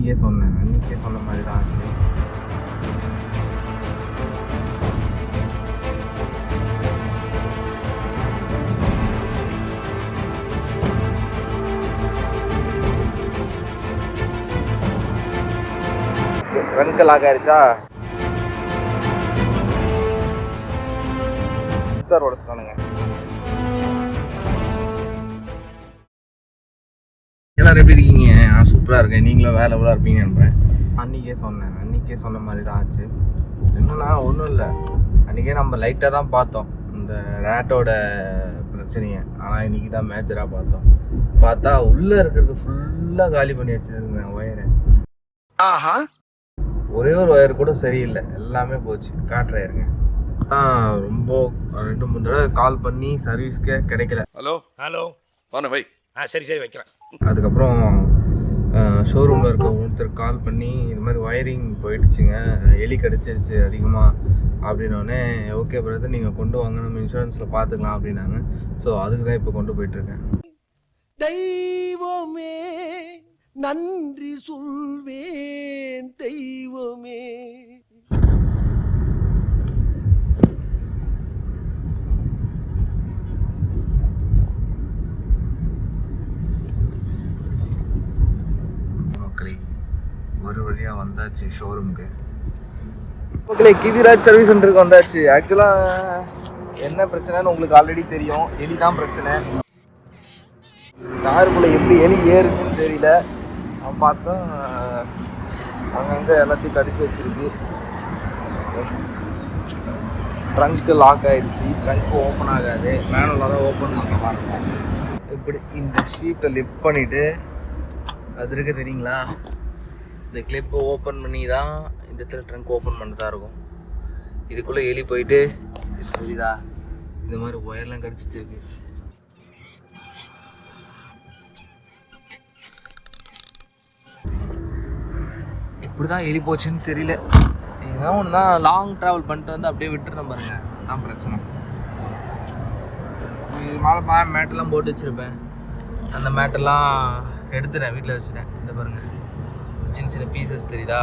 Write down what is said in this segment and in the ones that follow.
அன்றைக்கே சொன்ன மாதிரி தான் ஆச்சு. ட்ரங்க் லாக் ஆயிடுச்சா, சார் உடச்சிட்டானுங்க. எல்லாரும் எப்படி இருக்கீங்க? நான் சூப்பராக இருக்கேன். நீங்களும் வேலை எவ்வளோ இருப்பீங்கன்னு நம்புகிறேன். அன்றைக்கே சொன்ன மாதிரி தான் ஆச்சு. என்னன்னா ஒன்றும் இல்லை, அன்றைக்கே நம்ம லைட்டாக தான் பார்த்தோம் இந்த ரேட்டோட பிரச்சனையை. ஆனால் இன்றைக்கி தான் மேஜராக பார்த்தா உள்ளே இருக்கிறது ஃபுல்லாக காலி பண்ணி வச்சுருங்க ஒயரை. ஒரே ஒரு ஒயர் கூட சரியில்லை, எல்லாமே போச்சு. காட்டுறேருங்க. ரொம்ப 2-3 தடவை கால் பண்ணி சர்வீஸ்க்கே கிடைக்கல. ஹலோ வாங்க வை. சரி வைக்கிறேன். அதுக்கப்புறம் ஷோரூமில் இருக்க ஒருத்தர் கால் பண்ணி இது மாதிரி ஒயரிங் போயிடுச்சுங்க, எலி கடிச்சிருச்சு அதிகமாக அப்படின்னோடனே, ஓகே பிரதர் நீங்கள் கொண்டு வாங்க, நம்ம இன்சூரன்ஸில் பார்த்துக்கலாம் அப்படின்னாங்க. ஸோ அதுக்கு தான் இப்போ கொண்டு போயிட்டுருக்கேன். தெய்வமே நன்றி சொல்வேன், தெய்வமே. ஒரு வழியாக வந்தாச்சு ஷோரூமுக்கு. மக்களே, கிவிராஜ் சர்வீஸ் சென்டருக்கு வந்தாச்சு. ஆக்சுவலாக என்ன பிரச்சனைன்னு உங்களுக்கு ஆல்ரெடி தெரியும், எலி தான் பிரச்சனை. காருக்குள்ளே எப்படி எலி ஏறுச்சுன்னு தெரியல. அவன் பார்த்தா அங்கங்கே எல்லாத்தையும் கடிச்சு வச்சிருக்கு. ட்ரங்க்கு லாக் ஆகிடுச்சு, ட்ரங்க்கு ஓப்பன் ஆகாது, மேனுவலாக தான் ஓப்பன் பண்ணுற மாதிரி இருக்கும். இப்படி இந்த ஷீட்டை லிஃப்ட் பண்ணிவிட்டு அது இருக்க தெரியுங்களா, இந்த கிளிப்பை ஓப்பன் பண்ணி தான் இந்த இடத்துல ட்ரங்க் ஓப்பன் பண்ணதாக இருக்கும். இதுக்குள்ளே எலி போயிட்டு தெரியுதா, இந்த மாதிரி ஒயர்லாம் கடிச்சிருக்கு. இப்படி தான் எலி போச்சுன்னு தெரியல. ஏன்னா ஒன்று தான், லாங் ட்ராவல் பண்ணிட்டு வந்து அப்படியே விட்டுருந்தேன் பாருங்க, அதுதான் பிரச்சனை. இது மேலே மேட்டெல்லாம் போட்டு வச்சுருப்பேன், அந்த மேட்டெல்லாம் எடுத்துட்டேன், வீட்டில் வச்சுட்டேன். இந்த பாருங்கள், சின்ன பீசஸ் தெரியுதா,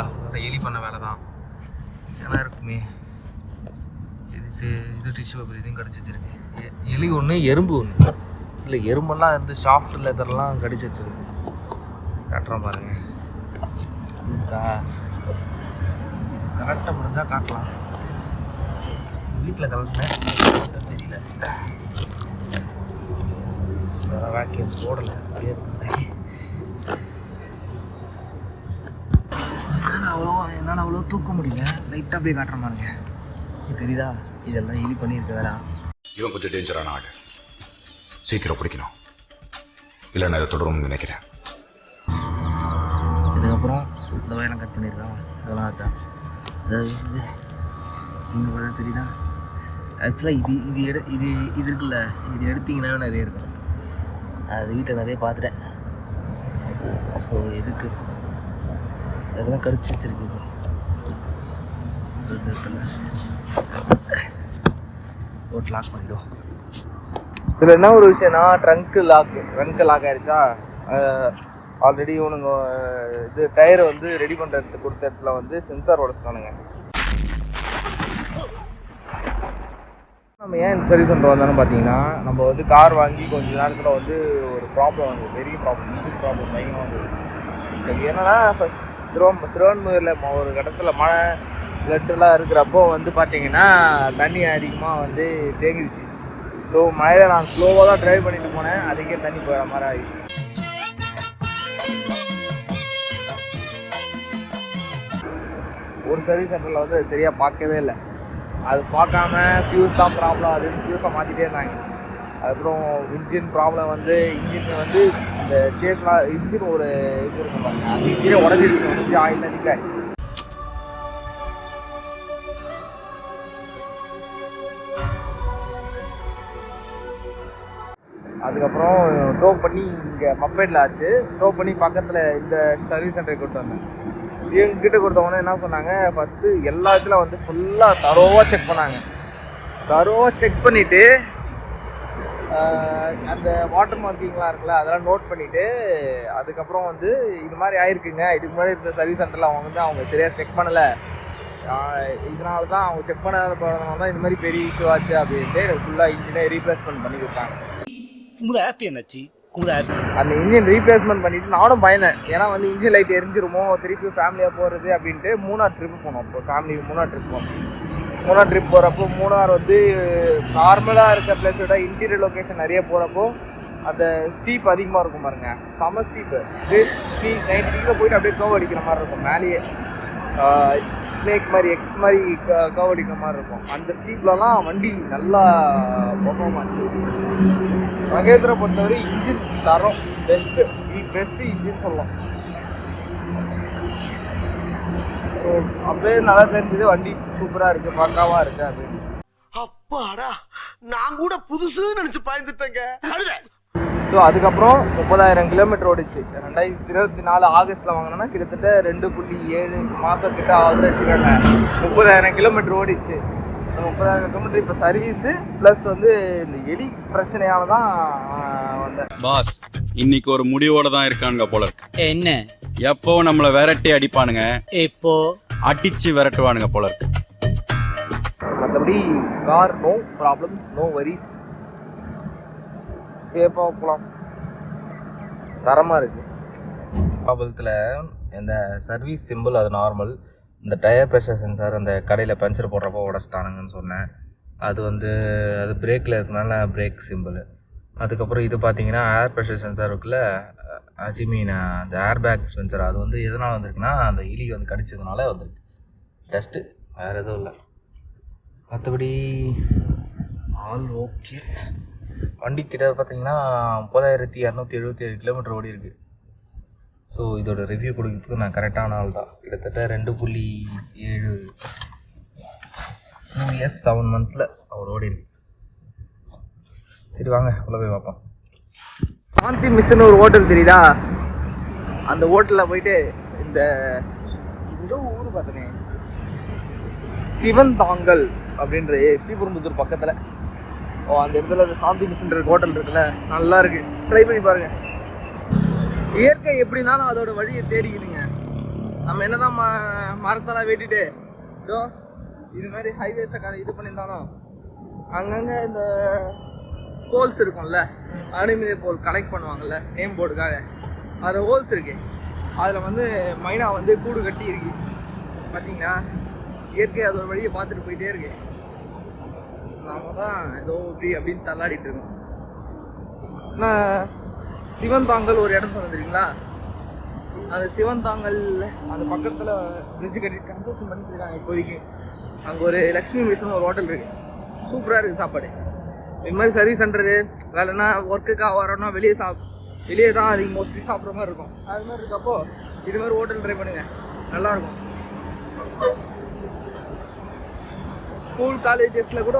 எலி பண்ண வேலை தான். ஏன்னா இருக்குமே, இது டிஷ்யூ பேப்பர் இதையும் கடிச்சு வச்சிருக்கு. எலி ஒன்று, எறும்பு ஒன்று. இல்லை எறும்பெல்லாம் வந்து சாஃப்ட் லெதர்லாம் கடிச்சு வச்சிருக்கு. காட்டுறோம் பாருங்க. கரெக்டாக முடிஞ்சால் காட்டலாம். வீட்டில் கலட்டினேன் தெரியல, வேறு வேக்யூம் போடலை. என்னால் அவ்வளோ தூக்க முடியல, லைட்டாக அப்படியே காட்டுற மாதிரிங்க. இது தெரியுதா, இதெல்லாம் எலி பண்ணியிருக்க வேலை. இவன் கொஞ்சம் டேஞ்சரான ஆடு, சீக்கிரம் பிடிக்கணும், இல்லை நான் இதை தொடரும்னு நினைக்கிறேன். இதுக்கப்புறம் இந்த வயலாம் கட் பண்ணியிருக்கா, அதெல்லாம் அதுதான். அதாவது இது இங்கே பார்த்தா தெரியுதா, ஆக்சுவலாக இது இருக்குல்ல, இது எடுத்திங்கன்னா நிறைய இருக்கும். அது வீட்டில் நிறைய பார்த்துட்டேன். ஸோ இதுக்கு அதெல்லாம் கடிச்சு வச்சிருக்குது. போட்டு லாக் பண்ணிடும். இதில் என்ன ஒரு விஷயம்னா, ட்ரங்க்கு லாக் ஆகிடுச்சா. ஆல்ரெடி இவனுங்க இது டயரை வந்து ரெடி பண்ணுறதுக்கு கொடுத்த இடத்துல வந்து சென்சார் உடச்சிட்டானுங்க. நம்ம ஏன் இந்த சர்வீஸ் சென்டர் வந்தாலும் பார்த்தீங்கன்னா, நம்ம வந்து கார் வாங்கி கொஞ்சம் நேரத்தில் வந்து ஒரு ப்ராப்ளம் வந்து, பெரிய ப்ராப்ளம், இன்ஜின் ப்ராப்ளம் பயங்கரமாக வந்தது. என்னன்னா, ஃபஸ்ட் திருவண்ணூரில் ஒரு இடத்துல மழை லெட்டெல்லாம் இருக்கிறப்போ வந்து பார்த்தீங்கன்னா தண்ணி அதிகமாக வந்து தேங்கிடுச்சு. ஸோ மழையில் நான் ஸ்லோவாக தான் ட்ரைவ் பண்ணிட்டு போனேன், அதுக்கே தண்ணி போகிற மாதிரி ஆகிடுச்சு. ஒரு சர்வீஸ் சென்டரில் வந்து அது சரியாக பார்க்கவே இல்லை. அது பார்க்காம ஃபியூஸ் தான் ப்ராப்ளம், அதுன்னு ஃபியூஸை மாற்றிட்டே இருந்தாங்க. அதுக்கப்புறம் இன்ஜின் ப்ராப்ளம் வந்து, இன்ஜின் வந்து இந்த சேஸ்லாம் இன்ஜின் ஒரு இது இருக்கும் பாருங்க, அந்த இன்ஜினே உடஞ்சிடுச்சு, வந்து ஆயில் லீக் ஆகிடுச்சு. அதுக்கப்புறம் டோ பண்ணி இங்கே மப்பேட்டில் ஆச்சு, டோ பண்ணி பக்கத்தில் இந்த சர்வீஸ் சென்டருக்கு கொண்டு வந்தேன். எங்ககிட்ட கொடுத்தவொடனே என்ன சொன்னாங்க, ஃபஸ்ட்டு எல்லா இடத்துல வந்து ஃபுல்லாக தரோவாக செக் பண்ணாங்க. தரோவாக செக் பண்ணிவிட்டு அந்த வாட்டர் மார்க்கிங்லாம் இருக்குல்ல அதெல்லாம் நோட் பண்ணிவிட்டு அதுக்கப்புறம் வந்து இது மாதிரி ஆயிருக்குங்க, இதுக்கு முன்னாடி இருந்த சர்வீஸ் சென்டரில் அவங்க வந்து அவங்க சரியாக செக் பண்ணலை, இதனால தான் அவங்க செக் பண்ணாத போகிறதுனால தான் இது மாதிரி பெரிய இஷ்யூ ஆச்சு அப்படின்ட்டு ஃபுல்லாக இன்ஜினை ரீப்ளேஸ்மெண்ட் பண்ணி கொடுத்தாங்க. அந்த இன்ஜின் ரீப்ளேஸ்மெண்ட் பண்ணிவிட்டு நானும் பயந்தேன், ஏன்னா வந்து இன்ஜின் லைட் எரிஞ்சிருமோ திருப்பி ஃபேமிலியாக போகிறது அப்படின்ட்டு மூணார் ட்ரிப்பு போனோம். இப்போ ஃபேமிலி மூணார் ட்ரிப் போனோம். மூணார் ட்ரிப் போகிறப்போ மூணார் வந்து நார்மலாக இருக்க பிளேஸை விட இன்டீரியர் லொக்கேஷன் நிறைய போகிறப்போ அந்த ஸ்டீப் அதிகமாக இருக்கும் பாருங்க, செம ஸ்டீப்பு. நைட் ஸ்டீப்பில் போயிட்டு அப்படியே கவ் அடிக்கிற மாதிரி இருக்கும், மேலேயே ஸ்னேக் மாதிரி எக்ஸ் மாதிரி கவ் அடிக்கிற மாதிரி இருக்கும். அந்த ஸ்டீப்லலாம் வண்டி நல்லா பர்ஃபார்ம் ஆச்சு. மகேந்திரா பொறுத்தவரை இன்ஜின் தரம் பெஸ்ட்டு இன்ஜின் சொல்லலாம். அப்பவே நல்லா தெரிஞ்சது வண்டி சூப்பராக இருக்குது, பக்காவாக இருக்குது அப்படின்னு. அப்பாடா, நான் கூட புதுசுன்னு நினைச்சு பயந்துட்டேங்க. ஸோ அதுக்கப்புறம் 30,000 கிலோமீட்டர் ஓடிச்சு. 2024 ஆகஸ்ட்டில் வாங்கினோன்னா கிட்டத்தட்ட 2.7 மாதம் கிட்ட ஆகுதுன்னு வச்சுக்கோங்க. 30,000 கிலோமீட்டர் ஓடிச்சு. 30,000 கிலோமீட்டர் இப்போ சர்வீஸு ப்ளஸ் வந்து இந்த எலி பிரச்சனையால தான் வந்தேன். பாஸ் இன்னைக்கு ஒரு முடிவோட தான் இருக்கானுங்க போல இருக்கு. என்ன? எப்போ நம்மள விரட்டி அடிப்பானுங்க, இப்போ அடிச்சு விரட்டுவானுங்க போல இருக்கு. மற்றபடி car no problems, no worries, சேஃபாக போகலாம், தரமாக இருக்குது. ப்ராப்ளத்தில் இந்த சர்வீஸ் சிம்பிள் அது நார்மல். இந்த டயர் ப்ரெஷர் சென்சார் அந்த கடையில் பஞ்சர் போடுறப்போ உடச்சிட்டானுங்கன்னு சொன்னேன். அது வந்து அது பிரேக்கில் இருக்கனால பிரேக் சிம்பிள். அதுக்கப்புறம் இது பார்த்தீங்கன்னா ஏர் ப்ரெஷர் சென்சார் இருக்குல்ல, அந்த ஏர் பேக் சென்சார், அது வந்து எதனால் வந்திருக்குன்னா அந்த எலி வந்து கடிச்சதுனால வந்திருக்கு. டஸ்ட்டு, வேறு எதுவும் இல்லை. மற்றபடி ஆல் ஓகே. வண்டி கிட்ட பார்த்தீங்கன்னா 30,277 கிலோமீட்டர் ஓடி இருக்குது. ஸோ இதோட ரிவ்யூ கொடுக்கறதுக்கு நான் கரெக்டான ஆள் தான். கிட்டத்தட்ட 2.7 2 இயர்ஸ் 7 மந்த்ஸில் அவர் ஓடி இருக்கு. சரி வாங்க உள்ள போய் பார்ப்போம். சாந்தி மிஸ்ன்னு ஒரு ஹோட்டல் தெரியுதா? அந்த ஹோட்டலில் போயிட்டு இந்த ஊர் பார்த்தனே சிவந்தாங்கல் அப்படின்ற ஸ்ரீபெரும்புதூர் பக்கத்தில் அந்த இடத்துல அந்த சாந்தி மிஸ்ன்ற ஹோட்டல் இருக்குல்ல, நல்லா இருக்குது, ட்ரை பண்ணி பாருங்கள். இயற்கை எப்படி இருந்தாலும் அதோட வழியை தேடிக்கிதுங்க. நம்ம என்ன தான் மரத்தெல்லாம் வெட்டிட்டு இதோ இது மாதிரி ஹைவேஸை இது பண்ணியிருந்தாலும் அங்கங்கே இந்த போல்ஸ் இருக்கும்ல, அலுமினிய போல் கலெக்ட் பண்ணுவாங்கள்ல நேம் போர்டுக்காக, அதில் ஹோல்ஸ் இருக்குது. அதில் வந்து மைனா வந்து கூடு கட்டி இருக்கு. பார்த்தீங்கன்னா இயற்கை அதோட வழியை பார்த்துட்டு போயிட்டே இருக்கு. நாம தான் ஏதோ இப்படி அப்படின்னு தள்ளாடிட்டு இருக்கோம். ஆனால் சிவந்தாங்கல் ஒரு இடம் சொன்ன தெரியுங்களா? அந்த சிவந்தாங்கல் அந்த பக்கத்தில் பிரிட்ஜு கட்டி கன்ஸ்ட்ரக்ஷன் பண்ணிட்டு இருக்காங்க இப்போதைக்கு. அங்கே ஒரு லக்ஷ்மி மிஸ்னு ஒரு ஹோட்டல் இருக்குது, சூப்பராக இருக்குது சாப்பாடு. இது மாதிரி சர்வீஸ் சென்டரு வேலைன்னா ஒர்க்குக்காக வரோன்னா வெளியே தான் அதிக மோஸ்ட்லி சாப்பிட்ற மாதிரி இருக்கும். அது மாதிரி இருக்கப்போ இது மாதிரி ஹோட்டல் ட்ரை பண்ணுங்கள், நல்லாயிருக்கும். ஸ்கூல் காலேஜஸில் கூட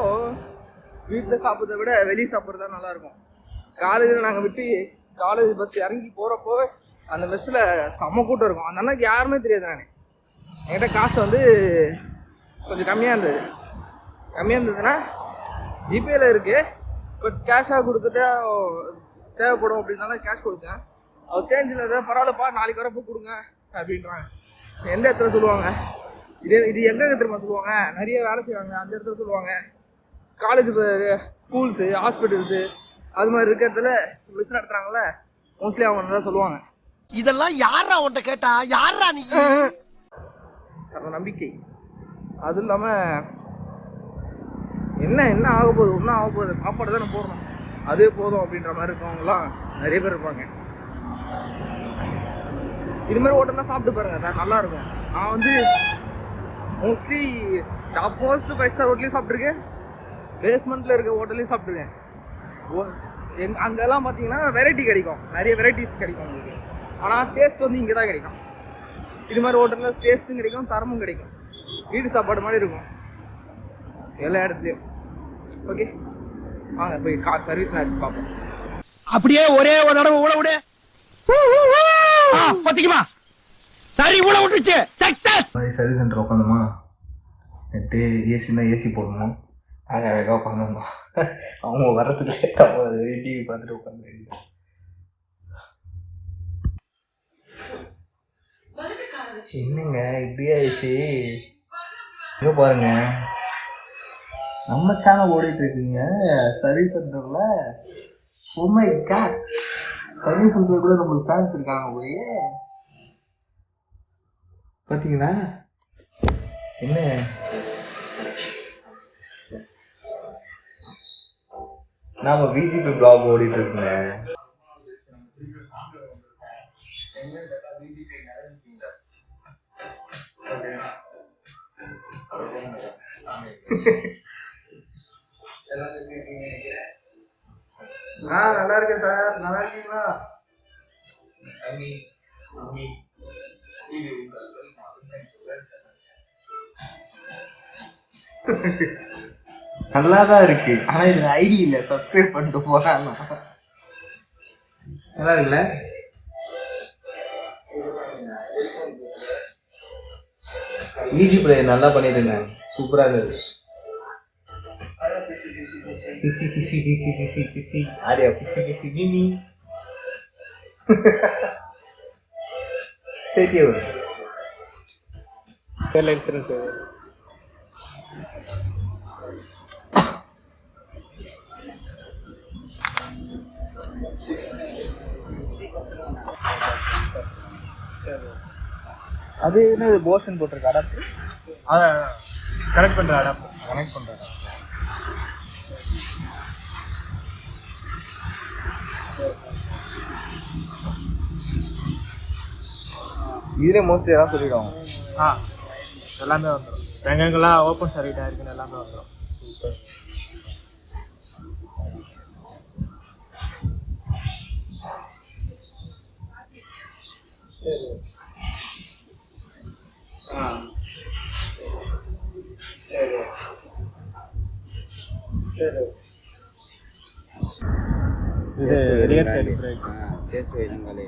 வீட்டில் சாப்பிட்றத விட வெளியே சாப்பிட்றது தான் நல்லாயிருக்கும். காலேஜில் நாங்கள் விட்டு காலேஜ் பஸ் இறங்கி போகிறப்போ அந்த பஸ்ஸில் செம்ம கூட்டம் இருக்கும். அந்த அண்ணாக்கு யாருமே தெரியாது. என்கிட்ட காசு வந்து கொஞ்சம் கம்மியாக இருந்ததுன்னா ஜிபேயில் இருக்குது, பட் கேஷாக கொடுத்துட்டு தேவைப்படும் அப்படின்னால கேஷ் கொடுத்தேன். அவர் சேஞ்சில் ஏதாவது பரவாயில்லப்பா நாளைக்கு வரப்போ கொடுங்க அப்படின்றாங்க. எந்த இடத்துல சொல்லுவாங்க? இது எங்கே தெரியுமா சொல்லுவாங்க? நிறைய வேலை செய்வாங்க அந்த இடத்துல சொல்லுவாங்க. காலேஜ் ஸ்கூல்ஸு ஹாஸ்பிட்டல்ஸு அது மாதிரி இருக்கிற இடத்துல மிஸ் நடத்துகிறாங்கல்ல, மோஸ்ட்லி அவங்க நல்லா சொல்லுவாங்க. இதெல்லாம் யாரா உன்ட்ட கேட்டா? யாரா நீ? நம்பிக்கை. அதுவும் இல்லாமல் என்ன ஆக போகுது, ஒன்றும் ஆக போகுது, சாப்பாடு தானே போடணும், அதே போதும் அப்படின்ற மாதிரி இருக்கவங்களாம் நிறைய பேர் இருப்பாங்க. இது மாதிரி ஹோட்டல்லாம் சாப்பிட்டு பாருங்க, நல்லாயிருக்கும். நான் வந்து மோஸ்ட்லி டாப் மோஸ்ட் 5 ஸ்டார் ஹோட்டலையும் சாப்பிட்ருக்கேன், பேஸ்மெண்ட்டில் இருக்க ஹோட்டலையும் சாப்பிட்ருக்கேன். அங்கெல்லாம் பார்த்தீங்கன்னா வெரைட்டி கிடைக்கும், நிறைய வெரைட்டிஸ் கிடைக்கும் உங்களுக்கு. ஆனால் டேஸ்ட் வந்து இங்கே தான் கிடைக்கும். இது மாதிரி ஹோட்டலில் டேஸ்ட்டும் கிடைக்கும், தரமும் கிடைக்கும், வீட்டு சாப்பாடு மாதிரி இருக்கும் எல்லா இடத்துலையும். ஓகே வாங்க போய் கார் சர்வீஸ் நான் பார்ப்போம். அப்படியே ஒரே ஒரு தடவை ஊழ விடு. பாத்தீங்களா? சரி ஊழ விட்டுச்சு. சக்சஸ். சர்வீஸ் சென்டர் உட்காந்தோமா, நெட்டு ஏசினா ஏசி போடணும், அழகாக உட்காந்துருந்தோம். அவங்க வர்றதுக்கு லேட்டாக டிவி பார்த்துட்டு உட்காந்துருக்கோம். என்னங்க இப்படியே ஆயிடுச்சு? இங்கே பாருங்க, நம்ம சேனல் ஓடிட்டு இருக்குங்க சர்வீஸ் சென்டர்ல. உண்மை சர்வீஸ் சென்டர் கூட நம்மளுக்கு ஃபேன்ஸ் இருக்காங்க போய். பார்த்தீங்களா என்ன? நாம பிஜிபி பிளாக் ஓடிட்டு இருக்குங்க. நல்லா இருக்கேன் சார். நல்லா இருக்கீங்களா? நல்லாதான் இருக்கு. ஆனா இது ஐடி இல்ல, சப்ஸ்கிரைப் பண்ணிட்டு போறாங்க. நல்லா இருக்குல்ல? ஈஜி பிளே நல்லா பண்ணிடுங்க, சூப்பரா இருக்கு. கிசி கிசி கிசி கிசி கிசி ஆரியா கிசி கிசி கினி ஸ்டேடியே வரும். பேர்ல எடுத்துருங்க சார். அது என்ன போஷன் போட்டிருக்க அடாப்டர்? அதை கனெக்ட் பண்ணுற அடாப்டர். கனெக்ட் பண்ணுற அடாப்டர். இதுலேயே மோஸ்ட்லி எல்லாம் சொல்லிவிடுவோம். எல்லாமே வந்துடும். எங்கெங்கெல்லாம் ஓப்பன் சர்வீட்டாக இருக்குன்னு எல்லாமே வந்துடும். இது ரியர் சைடு பிரேக். சேஸ் வைலங்கால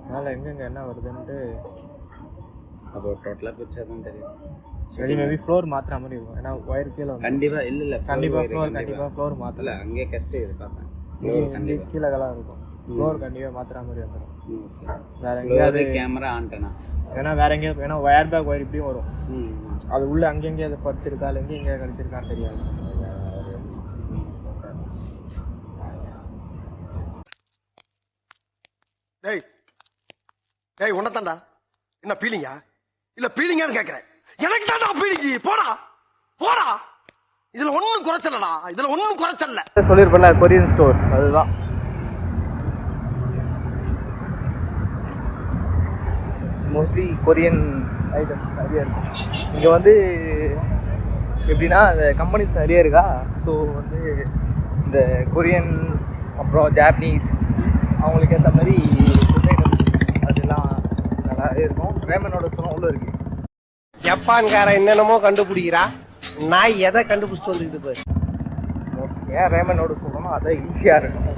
அதனால் எங்கெங்கே என்ன வருதுன்ட்டு அப்போ டோட்டலாக பிரிச்சா தான் தெரியும். சரி, மேபி ஃப்ளோர் மாற்றுற மாதிரி இருக்கும். ஏன்னா ஒயர் கீழே கண்டிப்பாக இல்லை கண்டிப்பாக ஃப்ளோர் மாற்றலை. அங்கேயே கஷ்டம் இது பார்த்தேன். கண்டிப்பாக கீழேலாம் இருக்கும். ஃப்ளோர் கண்டிப்பாக மாற்றுற மாதிரி வந்துடும். வேறு எங்கேயாவது கேமரா ஆண்டனா ஏன்னா வேறு எங்கேயும் ஏன்னா ஒயர் பேக் ஒயர் இப்படியும் வரும். அது உள்ளே அங்கெங்கேயும் அதை பறிச்சிருக்கா இல்லை எங்கேயும் கடிச்சிருக்கான்னு தெரியாது. டேய் டேய் உன்னதான்டா என்ன பீலிங்கா இல்ல பீலிங்கான்னு கேக்குறேன். எனக்கு தான்டா பீலிங்கி. போடா போடா. இதுல ஒண்ணும் குறைச்சலடா. இதுல ஒண்ணும் குறைச்சல்ல. சொல்லிருப்பல கொரியன் ஸ்டோர் அதுதான். மோஸ்ட்லி கொரியன் ஐட்டம்ஸ் நிறைய இருக்கும் இங்கே. வந்து எப்படின்னா இந்த கம்பெனிஸ் நிறைய இருக்கா. ஸோ வந்து இந்த கொரியன் அப்புறம் ஜாப்பனீஸ் அவங்களுக்கு ஏற்ற மாதிரி ஃபுட் ஐட்டம்ஸ் அதெல்லாம் நல்லாவே இருக்கும். ரேமனோட சுரம் உள்ள இருக்குது. ஜப்பான்காரன் என்னென்னமோ கண்டுபிடிக்கிறா. நான் எதை கண்டுபிடிச்சிட்டு வந்துக்குது பாரு. ஏன் ரேமனோட சொல்லணும், அதான் ஈஸியாக இருக்கும்.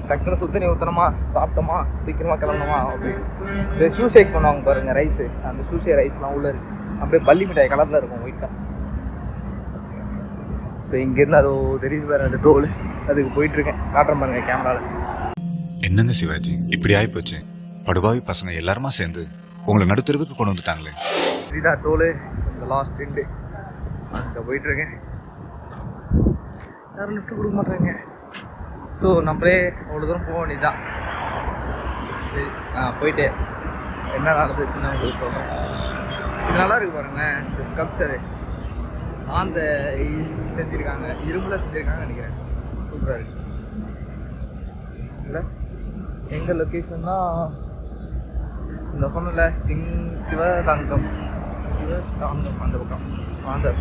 டக்குன்னு சுத்தனி ஊற்றணுமா, சாப்பிட்டோமா, சீக்கிரமாக கிளம்பணுமா அப்படின்னு. இந்த ஷூ ஷேக் பண்ணுவாங்க பாருங்கள், ரைஸு. அந்த ஷூஷே ரைஸ்லாம் உள்ளே இருக்குது. அப்படியே பள்ளி மிட்டாய் கலரில் இருக்கும் ஒயிட்டாக. ஸோ இங்கேருந்து அதோ தெரியுது பாரு அந்த டோல். அதுக்கு போயிட்டுருக்கேன், காட்டுறேன் பாருங்க கேமராவில். என்னங்க சிவாஜி இப்படி ஆயிப்போச்சு? படுபாவி பசங்க எல்லாருமா சேர்ந்து உங்களை நடுத்தருவுக்கு கொண்டு வந்துட்டாங்களே. இதுதான் டோலு, இந்த லாஸ்ட் எண்டு. அங்கே போயிட்டுருக்கேன். யாரும் லிஃப்ட் கொடுக்க மாட்டாங்க. ஸோ நம்மளே அவ்வளோ தூரம் போக வேண்டியதுதான். சரி, போயிட்டு என்ன நடந்துச்சுன்னு உங்களுக்கு சொல்கிறேன். இது நல்லா இருக்கு பாருங்களேன். இந்த ஸ்கல்ப்சரு அந்த செஞ்சுருக்காங்க, இரும்பில் செஞ்சுருக்காங்கன்னு நினைக்கிறேன். சூப்பராக இருக்குது இல்லை? எங்கள் லொக்கேஷன் தான் இந்த சொன்னல சிவதாங்கம் அந்த பக்கம் ஆந்தர்.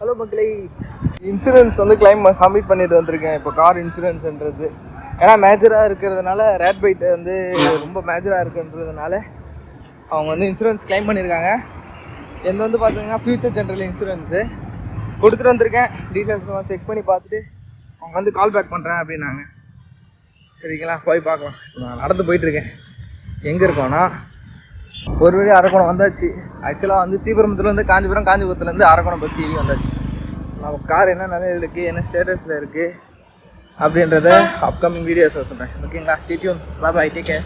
ஹலோ மக்களே, இன்சூரன்ஸ் வந்து கிளைம் சப்மிட் பண்ணிட்டு வந்திருக்கேன். இப்போ கார் இன்சூரன்ஸ்ன்றது ஏன்னா மேஜராக இருக்கிறதுனால, ரேட் பைட் வந்து ரொம்ப மேஜராக இருக்குன்றதுனால அவங்க வந்து இன்சூரன்ஸ் கிளைம் பண்ணியிருக்காங்க. எந்த வந்து பார்த்தீங்கன்னா ஃபியூச்சர் ஜென்ரல் இன்சூரன்ஸு கொடுத்துட்டு வந்திருக்கேன். டீட்டெயில்ஸ்லாம் செக் பண்ணி பார்த்துட்டு அவங்க வந்து கால் பேக் பண்ணுறேன் அப்படின்னாங்க. சரிங்களா, போய் பார்க்கலாம். நான் நடந்து போயிட்டுருக்கேன். எங்கே இருக்கோன்னா ஒரு வழி அரக்கோணம் வந்தாச்சு. ஆக்சுவலாக வந்து ஸ்ரீபெரும்புத்தூர்லேருந்து காஞ்சிபுரம், காஞ்சிபுரத்துலேருந்து அரக்கோணம் பஸ் ஏறி வந்தாச்சு. நம்ம கார் என்ன நிலையில் இருக்குது, என்ன ஸ்டேட்டஸில் இருக்குது அப்படின்றத அப்கமிங் வீடியோஸில் சொல்கிறேன். ஓகேங்களா? Stay tune. Bye bye, take care.